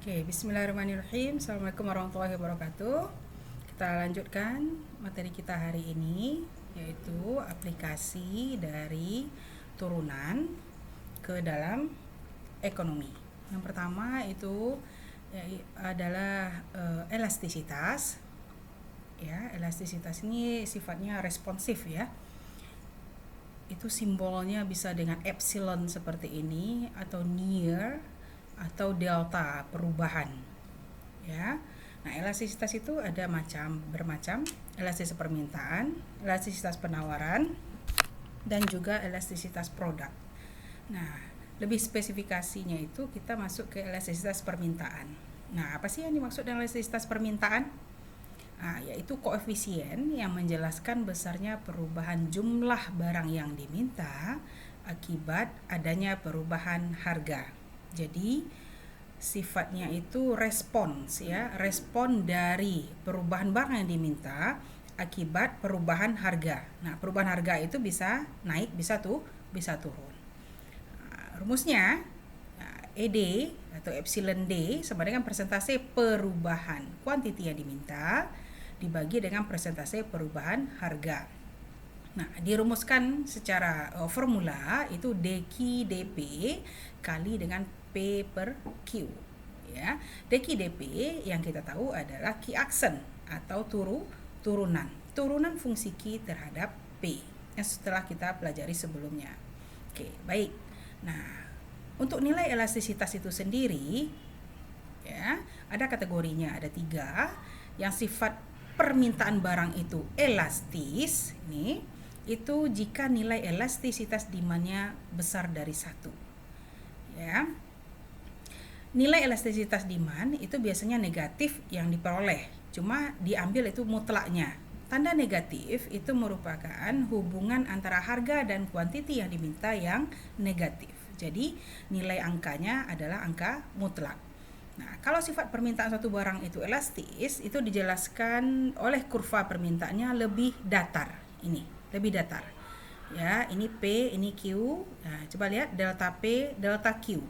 Oke, bismillahirrahmanirrahim. Assalamualaikum warahmatullahi wabarakatuh. Kita lanjutkan materi kita hari ini, yaitu aplikasi dari turunan ke dalam ekonomi. Yang pertama itu adalah elastisitas. Ya, elastisitas ini sifatnya responsif ya. Itu simbolnya bisa dengan epsilon seperti ini, atau near, atau delta perubahan ya. Nah, elastisitas itu ada bermacam, elastisitas permintaan, elastisitas penawaran, dan juga elastisitas produk. Nah, lebih spesifikasinya itu kita masuk ke elastisitas permintaan. Nah, apa sih yang dimaksud dengan elastisitas permintaan? Nah, yaitu koefisien yang menjelaskan besarnya perubahan jumlah barang yang diminta akibat adanya perubahan harga. Jadi sifatnya itu respons ya, respon dari perubahan barang yang diminta akibat perubahan harga. Nah, perubahan harga itu bisa naik, bisa turun. Nah, rumusnya ED atau epsilon D sama dengan persentase perubahan kuantiti yang diminta dibagi dengan persentase perubahan harga. Nah, dirumuskan secara formula itu dQ dP kali dengan P per Q. Ya, dQ dP yang kita tahu adalah Q aksen atau turunan fungsi Q terhadap P yang setelah kita pelajari sebelumnya. Oke, baik. Nah, untuk nilai elastisitas itu sendiri ya, ada kategorinya, ada 3. Yang sifat permintaan barang itu elastis nih, itu jika nilai elastisitas demand-nya besar dari 1 ya. Nilai elastisitas demand itu biasanya negatif yang diperoleh, cuma diambil itu mutlaknya. Tanda negatif itu merupakan hubungan antara harga dan kuantiti yang diminta yang negatif. Jadi nilai angkanya adalah angka mutlak. Nah, kalau sifat permintaan suatu barang itu elastis, itu dijelaskan oleh kurva permintaannya lebih datar. Ini, lebih datar. Ya, ini P, ini Q. Nah, coba lihat delta P, delta Q.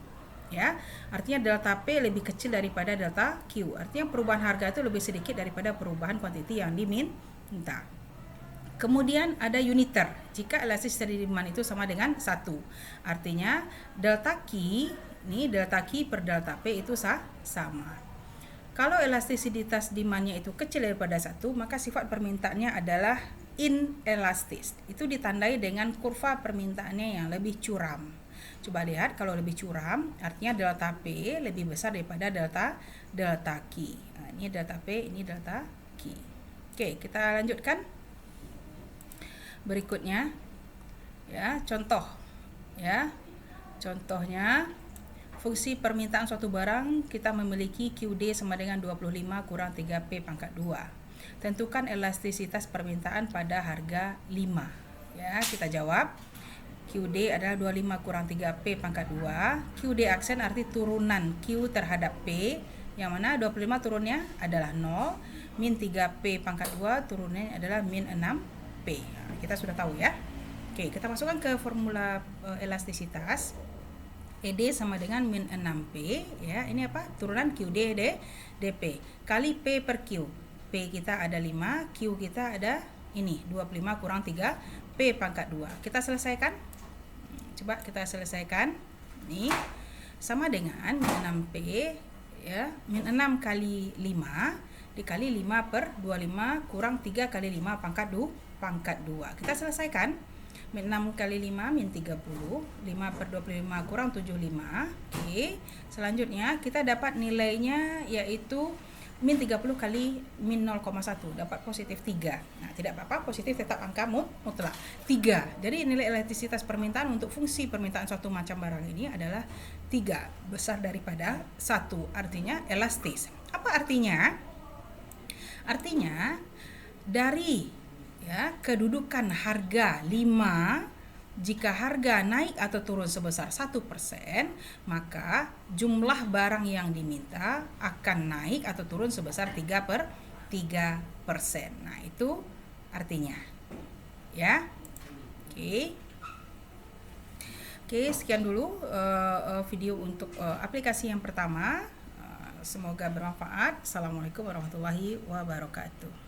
Ya, artinya delta P lebih kecil daripada delta Q. Artinya perubahan harga itu lebih sedikit daripada perubahan kuantiti yang diminta. Kemudian ada uniter. Jika elastisitas demand itu sama dengan 1. Artinya delta Q, ini delta Q per delta P itu sama. Kalau elastisitas demand-nya itu kecil daripada 1, maka sifat permintaannya adalah inelastis. Itu ditandai dengan kurva permintaannya yang lebih curam. Coba lihat, kalau lebih curam artinya delta P lebih besar daripada delta Q. Nah, ini delta P, ini delta Q. Oke, kita lanjutkan. Berikutnya ya, contoh ya. Contohnya fungsi permintaan suatu barang kita memiliki QD sama dengan 25 kurang 3P pangkat 2. Tentukan elastisitas permintaan pada harga 5. Ya, kita jawab. QD adalah 25 kurang 3P pangkat 2. QD aksen arti turunan Q terhadap P, yang mana 25 turunnya adalah 0, min 3P pangkat 2 turunnya adalah min 6P. Nah, kita sudah tahu ya. Oke, kita masukkan ke formula elastisitas. ED sama dengan min 6P ya. Ini apa? Turunan QD DP kali P per Q. P kita ada 5, Q kita ada ini 25 kurang 3 P pangkat 2. Kita selesaikan. Coba kita selesaikan. Ini sama dengan min 6P ya, min 6 kali 5 dikali 5 per 25 kurang 3 kali 5 pangkat 2. Kita selesaikan. Min 6 kali 5 min 30, 5 per 25 kurang 75. Oke, selanjutnya kita dapat nilainya yaitu min 30 kali min 0,1, dapat positif 3. Nah, tidak apa-apa, positif tetap angka mutlak 3. Jadi nilai elastisitas permintaan untuk fungsi permintaan suatu macam barang ini adalah 3, besar daripada 1, artinya elastis. Apa artinya? Artinya dari ya, kedudukan harga 5, jika harga naik atau turun sebesar 1%, maka jumlah barang yang diminta akan naik atau turun sebesar 3%. Nah, itu artinya ya. Oke, sekian dulu video untuk aplikasi yang pertama. Semoga bermanfaat. Assalamualaikum warahmatullahi wabarakatuh.